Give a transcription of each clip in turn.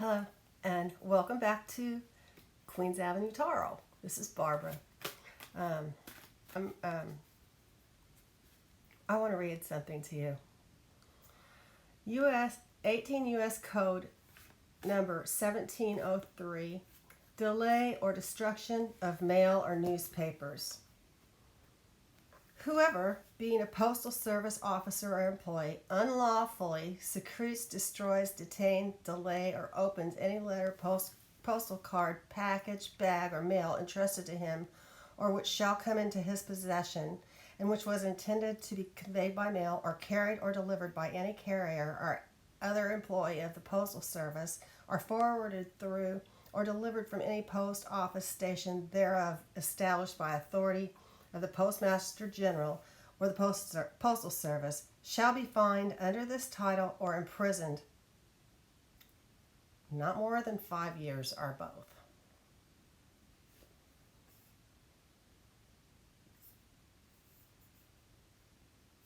Hello, and welcome back to Queens Avenue Taro. This is Barbara. Um, I'm, I want to read something to you. 18 U.S. Code number 1703, delay or destruction of mail or newspapers. Whoever, being a postal service officer or employee, unlawfully secretes, destroys, detains, delay, or opens any letter, postal card, package, bag, or mail entrusted to him, or which shall come into his possession, and which was intended to be conveyed by mail, or carried or delivered by any carrier or other employee of the postal service, or forwarded through or delivered from any post office station thereof established by authority of the Postmaster General or the Postal Service, shall be fined under this title or imprisoned not more than 5 years or both.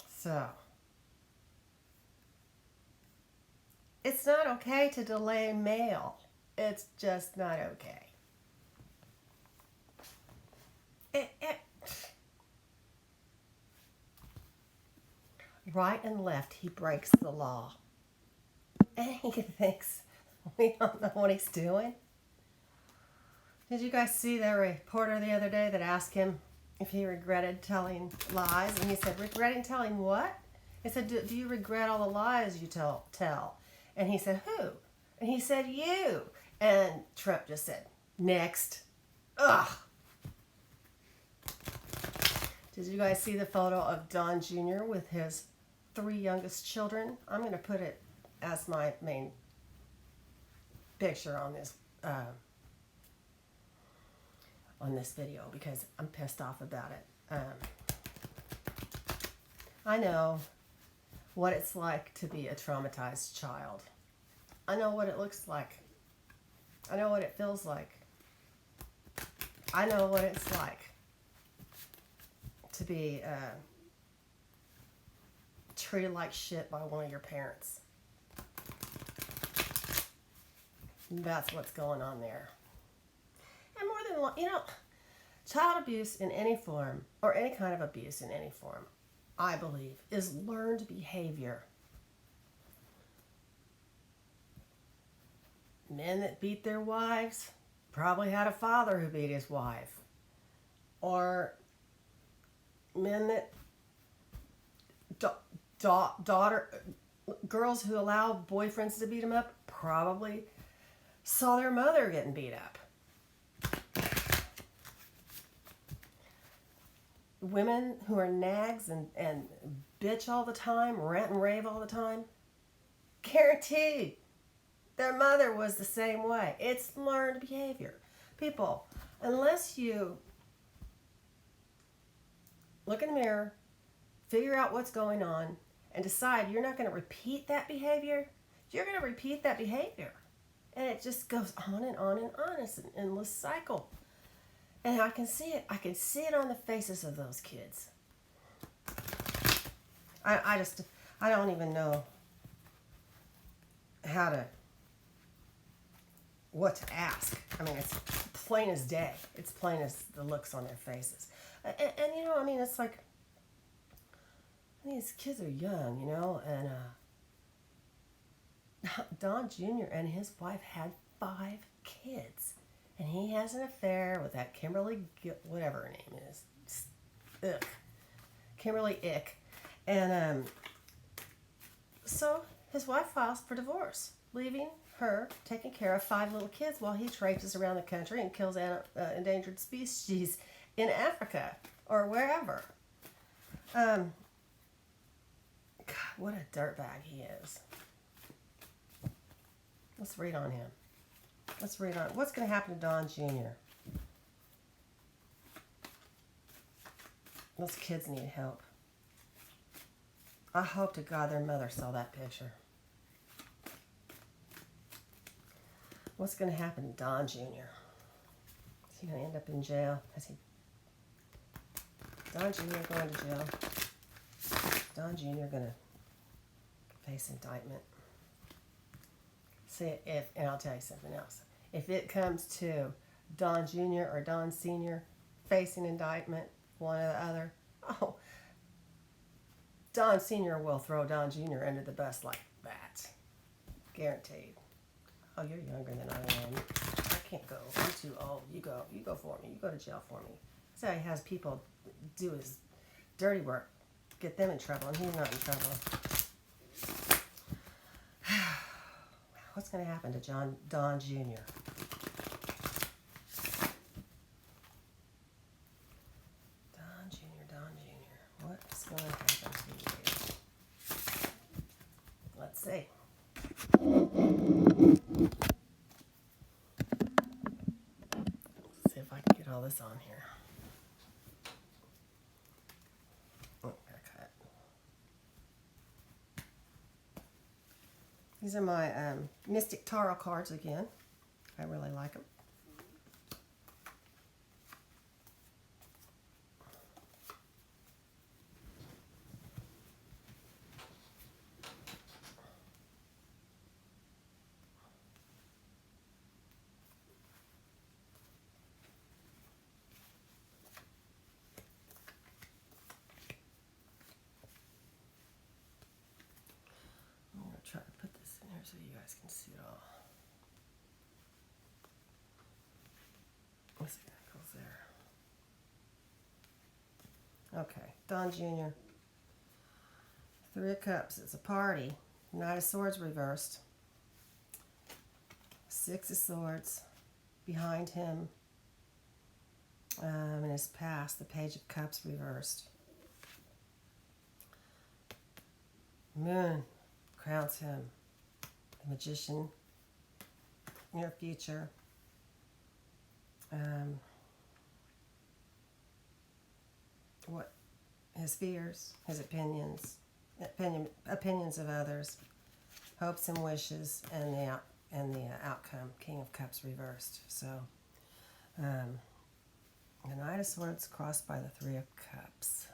So, it's not okay to delay mail. It's just not okay. Right and left, he breaks the law. And he thinks we don't know what he's doing. Did you guys see the reporter the other day that asked him if he regretted telling lies? And he said, regretting telling what? He said, do you regret all the lies you tell? And he said, who? And he said, you. And Trump just said, next. Ugh. Did you guys see the photo of Don Jr. with his 3 youngest children? I'm going to put it as my main picture on this video because I'm pissed off about it. I know what it's like to be a traumatized child. I know what it looks like. I know what it feels like. I know what it's like to be treated like shit by one of your parents. That's what's going on there. And more than, child abuse in any form, or any kind of abuse in any form, I believe, is learned behavior. Men that beat their wives probably had a father who beat his wife. Or men that girls who allow boyfriends to beat them up probably saw their mother getting beat up. Women who are nags and bitch all the time, rant and rave all the time, guaranteed their mother was the same way. It's learned behavior. People, unless you look in the mirror, figure out what's going on, and decide you're not going to repeat that behavior, you're going to repeat that behavior. And it just goes on and on and on. It's an endless cycle. And I can see it. I can see it on the faces of those kids. I don't even know what to ask. I mean, it's plain as day. It's plain as the looks on their faces. And it's like, these kids are young, and Don Jr. and his wife had 5 kids. And he has an affair with that Kimberly, whatever her name is. Ugh. Kimberly Ick. And so his wife files for divorce, leaving her taking care of 5 little kids while he traipses around the country and kills endangered species in Africa or wherever. God, what a dirtbag he is. Let's read on him. Let's read on. What's going to happen to Don Jr.? Those kids need help. I hope to God their mother saw that picture. What's going to happen to Don Jr.? Is he going to end up in jail? Don Jr. going to jail? Don Jr. going to face indictment? See, and I'll tell you something else. If it comes to Don Jr. or Don Sr. facing indictment, one or the other, oh, Don Sr. will throw Don Jr. under the bus like that. Guaranteed. Oh, you're younger than I am. I can't go. I'm too old. You go. You go for me. You go to jail for me. That's how he has people do his dirty work. Get them in trouble, and he's not in trouble. What's going to happen to Don Jr.? Don Jr. What's going to happen to you? Let's see. Let's see if I can get all this on here. Oh, gotta cut. These are my Mystic Tarot cards again. I really like them. I'm going to try to put this in here so you guys can see it all. Let's see if that goes there. Okay, Don Jr. Three of Cups. It's a party. Knight of Swords reversed. Six of Swords behind him. In his past, the Page of Cups reversed. Moon crowns him. The Magician. Near future. What his fears, his opinions of others, hopes and wishes, and the outcome. King of Cups reversed. So, the Knight of Swords crossed by the Three of Cups.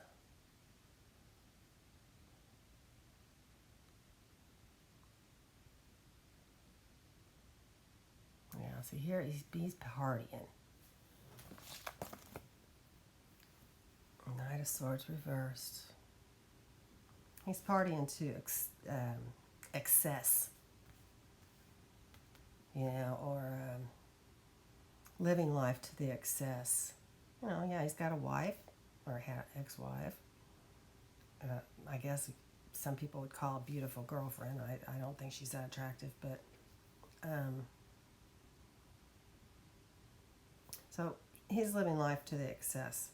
Yeah, see here he's partying. Knight of Swords reversed. He's partying to excess, you know, or living life to the excess. You know, yeah, he's got a wife or ex-wife. I guess some people would call a beautiful girlfriend. I don't think she's that attractive, but so he's living life to the excess.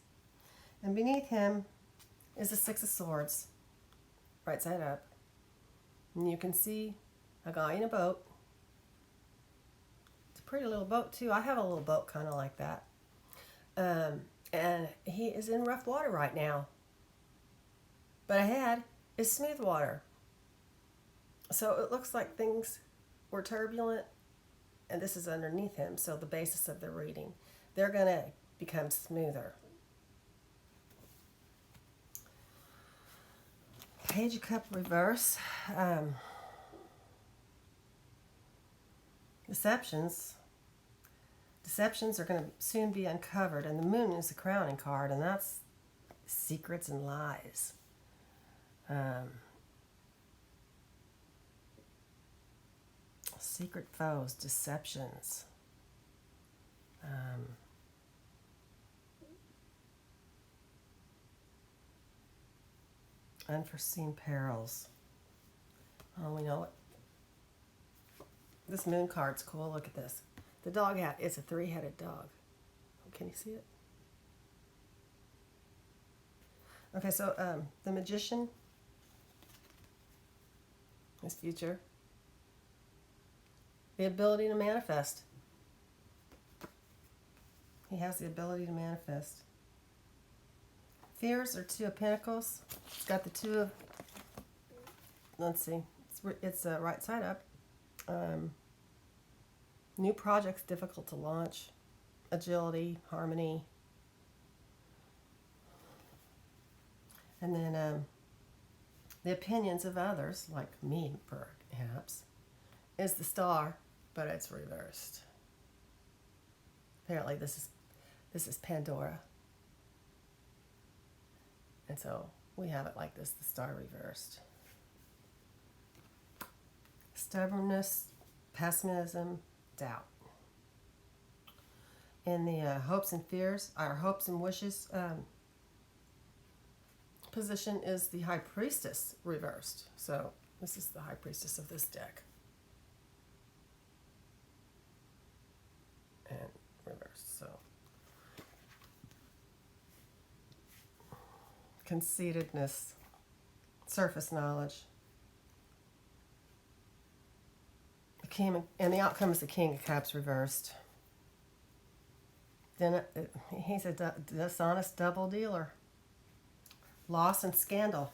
And beneath him is the Six of Swords, right side up. And you can see a guy in a boat. It's a pretty little boat too. I have a little boat kind of like that. And he is in rough water right now. But ahead is smooth water. So it looks like things were turbulent, and this is underneath him. So the basis of the reading, they're going to become smoother. Page of Cup reverse. Deceptions are going to soon be uncovered, and the Moon is the crowning card, and that's secrets and lies. Secret foes, deceptions. Unforeseen perils. Oh, we know it. This Moon card's cool. Look at this. The dog hat is a three-headed dog. Can you see it? Okay, so the Magician is future. The ability to manifest. He has the ability to manifest. Fears are Two of Pentacles. It's got the Two of, let's see, it's right side up. New projects difficult to launch. Agility, harmony. And then the opinions of others, like me perhaps, is the star, but it's reversed. Apparently this is Pandora. And so we have it like this, the star reversed. Stubbornness, pessimism, doubt. In the hopes and fears, our hopes and wishes position is the High Priestess reversed. So this is the High Priestess of this deck. And reversed, so. Conceitedness, surface knowledge. The king, and the outcome is the King of Cups reversed. Then he's a dishonest double dealer. Loss and scandal.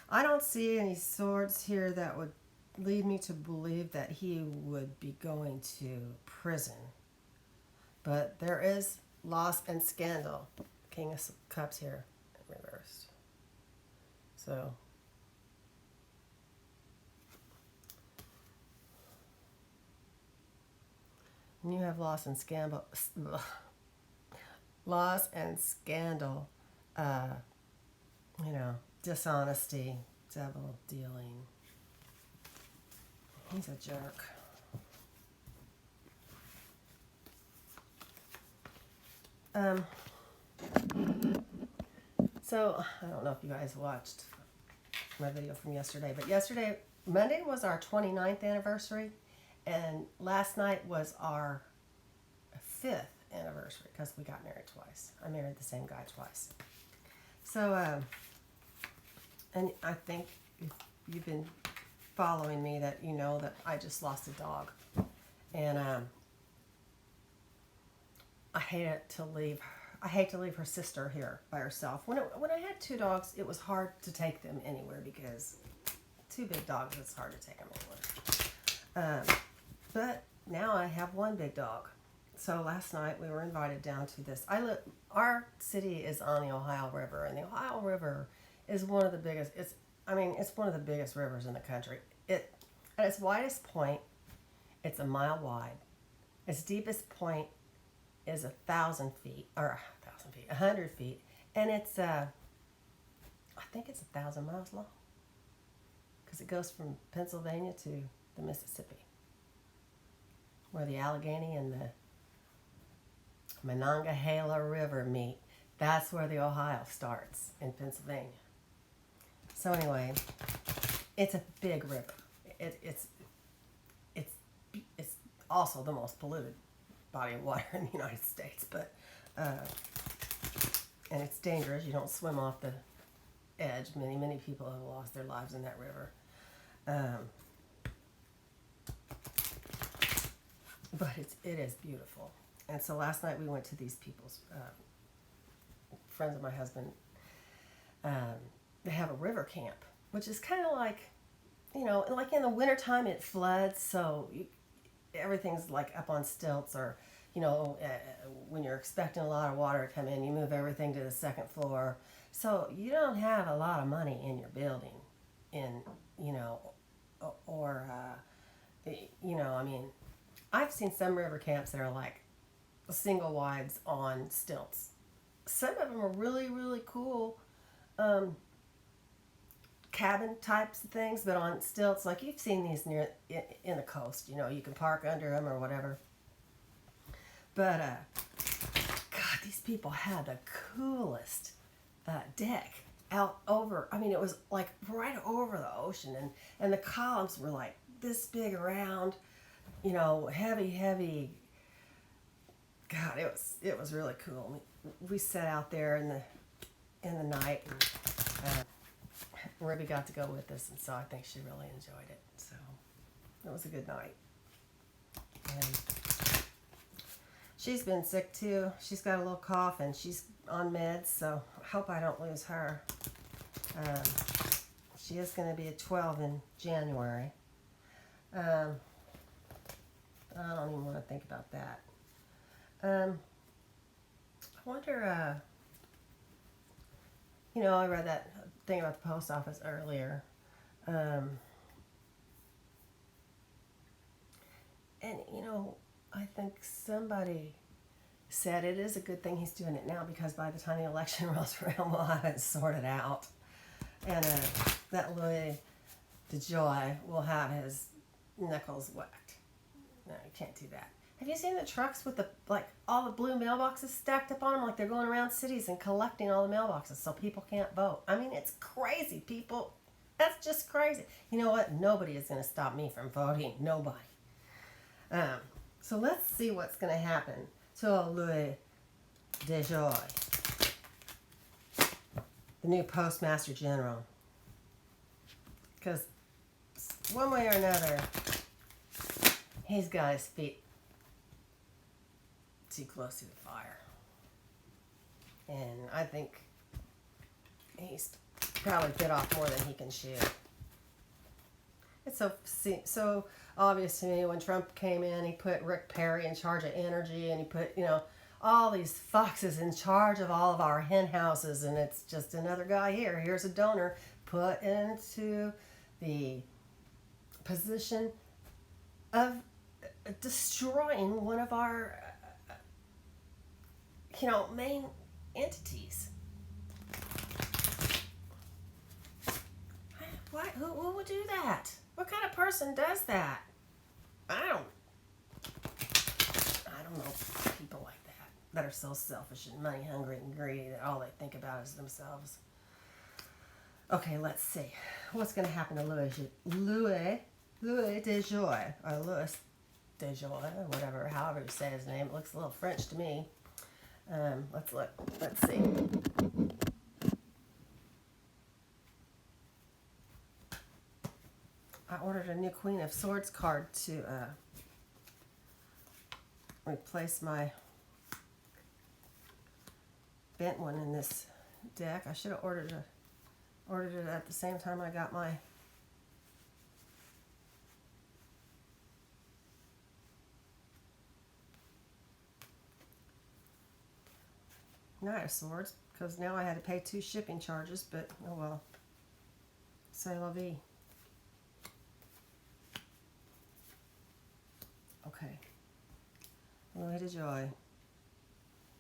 I don't see any swords here that would lead me to believe that he would be going to prison. But there is loss and scandal. King of Cups here, reversed. So, and you have loss and scandal. Loss and scandal. Dishonesty, double dealing. He's a jerk. So, I don't know if you guys watched my video from yesterday, but Monday was our 29th anniversary, and last night was our 5th anniversary, because we got married twice. I married the same guy twice. So, and I think if you've been following me, that you know that I just lost a dog. And I hate to leave her sister here by herself. When I had 2 dogs, it was hard to take them anywhere, because 2 big dogs, it's hard to take them anywhere. But now I have 1 big dog. So last night we were invited down to this. Our city is on the Ohio River, and the Ohio River is one of the biggest. It's one of the biggest rivers in the country. At its widest point, it's a mile wide. Its deepest point is 1,000 feet, or 100 feet, and it's I think it's 1,000 miles long, because it goes from Pennsylvania to the Mississippi, where the Allegheny and the Monongahela River meet. That's where the Ohio starts, in Pennsylvania. So anyway, it's a big river. It's also the most polluted body of water in the United States, but and it's dangerous. You don't swim off the edge. Many people have lost their lives in that river. But it is beautiful. And so last night we went to these people's, friends of my husband. They have a river camp, which is kind of like, like in the wintertime it floods, so everything's like up on stilts, or, when you're expecting a lot of water to come in, you move everything to the second floor. So you don't have a lot of money in your building, I've seen some river camps that are like single wides on stilts. Some of them are really, really cool cabin types of things, but on stilts. Like you've seen these in the coast. You can park under them or whatever. But God, these people had the coolest deck out over. It was like right over the ocean, and the columns were like this big around. Heavy. God, it was really cool. We sat out there in the night, and Ruby got to go with us, and so I think she really enjoyed it. So it was a good night. And she's been sick too. She's got a little cough, and she's on meds, so I hope I don't lose her. She is going to be a 12 in January. I don't even want to think about that. I wonder, I read that thing about the post office earlier. I think somebody said it is a good thing he's doing it now because by the time the election rolls around, we'll have it sorted out. And that Louis DeJoy will have his knuckles whacked. No, you can't do that. Have you seen the trucks with all the blue mailboxes stacked up on them, like they're going around cities and collecting all the mailboxes so people can't vote? I mean, it's crazy, people. That's just crazy. You know what? Nobody is going to stop me from voting. Nobody. So let's see what's going to happen to Louis DeJoy, the new Postmaster General. Because one way or another, he's got his feet too close to the fire. And I think he's probably bit off more than he can chew. It's so obvious to me when Trump came in, he put Rick Perry in charge of energy, and he put, all these foxes in charge of all of our hen houses, and it's just another guy here. Here's a donor put into the position of destroying one of our main entities. What? Who would do that? What kind of person does that? I don't know people like that are so selfish and money hungry and greedy that all they think about is themselves. Okay, let's see. What's going to happen to Louis DeJoy, or Louis DeJoy, or whatever, however you say his name. It looks a little French to me. Let's look. Let's see. I ordered a new Queen of Swords card to replace my bent one in this deck. I should have ordered it at the same time I got my Knight of Swords, because now I had to pay 2 shipping charges, but oh well. C'est la vie. Okay. Louis DeJoy.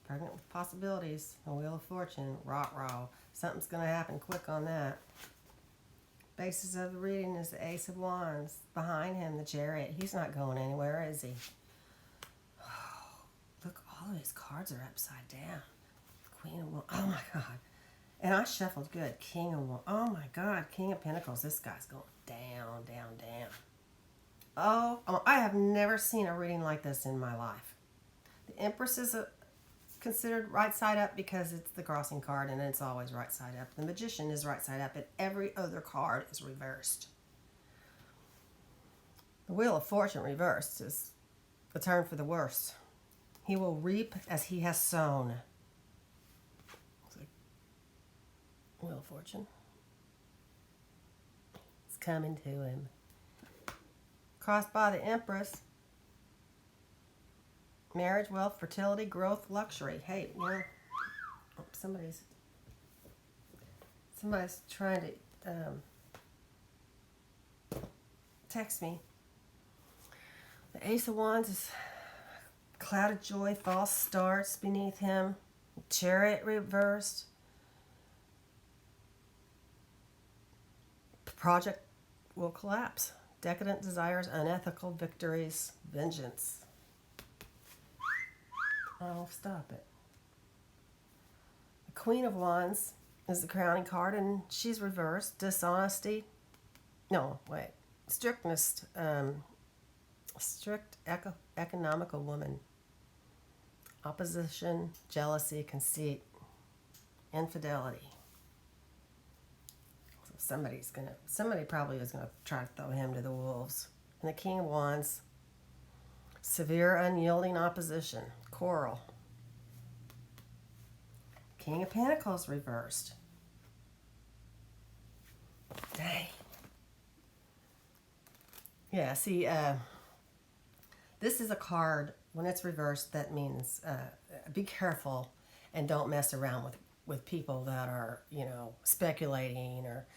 Pregnant with Possibilities. The Wheel of Fortune. Rah-rah. Something's going to happen quick on that. Basis of the reading is the Ace of Wands. Behind him, the Chariot. He's not going anywhere, is he? Oh, look, all of his cards are upside down. Queen of Wands. Oh, my God. And I shuffled good. King of Wands. Oh, my God. King of Pentacles. This guy's going down, down, down. Oh, I have never seen a reading like this in my life. The Empress is considered right side up because it's the crossing card and it's always right side up. The Magician is right side up and every other card is reversed. The Wheel of Fortune reversed is a turn for the worse. He will reap as he has sown. Wheel of Fortune. It's coming to him. Crossed by the Empress. Marriage, wealth, fertility, growth, luxury. Hey, somebody's trying to text me. The Ace of Wands is cloud of joy, false starts beneath him. Chariot reversed. Project will collapse. Decadent desires, unethical victories, vengeance. Oh, stop it. The Queen of Wands is the crowning card, and she's reversed. Dishonesty. No, wait. Strictness. Strict economical woman. Opposition, jealousy, conceit, infidelity. So somebody probably is gonna try to throw him to the wolves. And the King of Wands. Severe, unyielding opposition. Quarrel. King of Pentacles reversed. Dang. Yeah, see, this is a card, when it's reversed, that means be careful and don't mess around with people that are, speculating or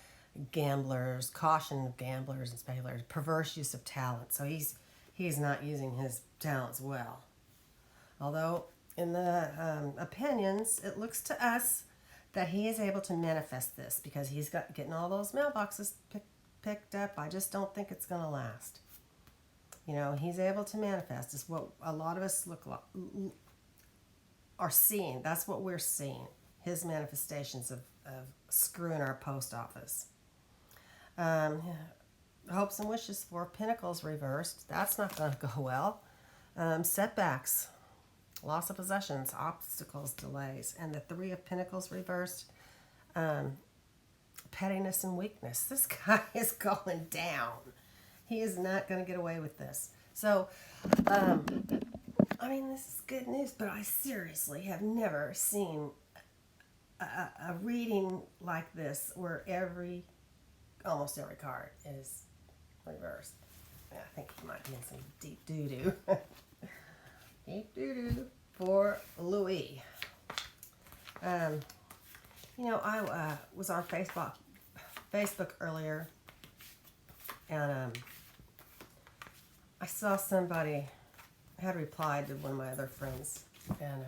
gamblers. Caution of gamblers and speculators. Perverse use of talent. So he's he's not using his talents well. Although in the opinions, it looks to us that he is able to manifest this because he's getting all those mailboxes picked up. I just don't think it's going to last. You know, he's able to manifest. Is what a lot of us are seeing. That's what we're seeing. His manifestations of screwing our post office. Hopes and wishes for Pentacles reversed. That's not going to go well. Setbacks. Loss of possessions, obstacles, delays, and the Three of Pentacles reversed, pettiness and weakness. This guy is going down. He is not going to get away with this. So, I mean, this is good news, but I seriously have never seen a reading like this where almost every card is reversed. I think he might be in some deep doo-doo. Deep doo-doo for Louis. You know, I was on Facebook earlier, and I saw somebody had replied to one of my other friends, and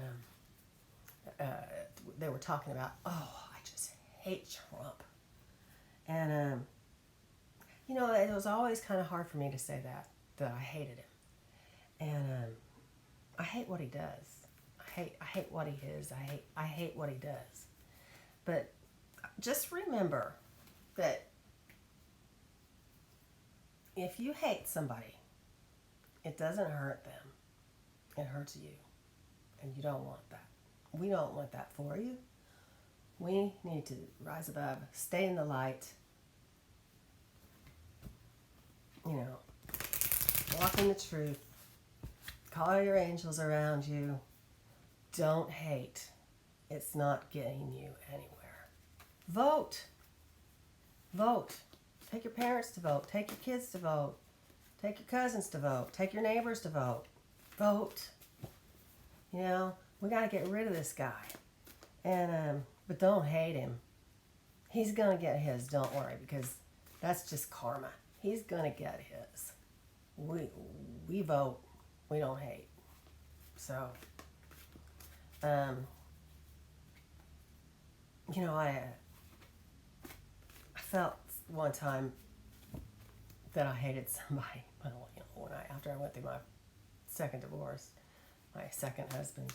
they were talking about, oh, I just hate Trump. And, you know, it was always kind of hard for me to say that I hated him. And I hate what he does. I hate what he is. I hate what he does. But just remember that if you hate somebody, it doesn't hurt them. It hurts you. And you don't want that. We don't want that for you. We need to rise above, stay in the light, you know, walk in the truth, call your angels around you. Don't hate. It's not getting you anywhere. Vote. Vote. Take your parents to vote. Take your kids to vote. Take your cousins to vote. Take your neighbors to vote. Vote. You know, we got to get rid of this guy. And but don't hate him. He's going to get his, don't worry, because that's just karma. He's going to get his. We vote. We don't hate. So, you know, I felt one time that I hated somebody. Well, you know, after I went through my second divorce, my second husband,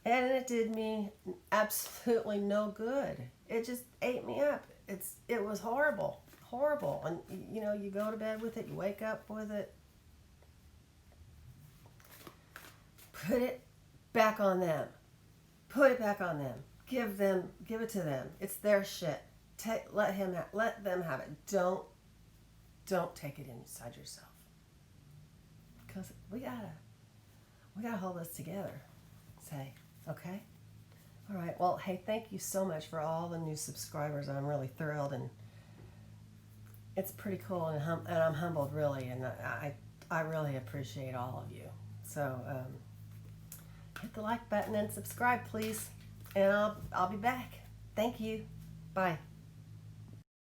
and it did me absolutely no good. It just ate me up. It was horrible, horrible. And you know, you go to bed with it, you wake up with it. Put it back on them. Put it back on them. Give it to them. It's their shit. Let them have it. Don't take it inside yourself. Because we gotta hold this together. Say, okay? All right. Well, hey, thank you so much for all the new subscribers. I'm really thrilled, and it's pretty cool, and I'm humbled, really, and I really appreciate all of you. So hit the like button and subscribe, please, and I'll be back. Thank you. Bye.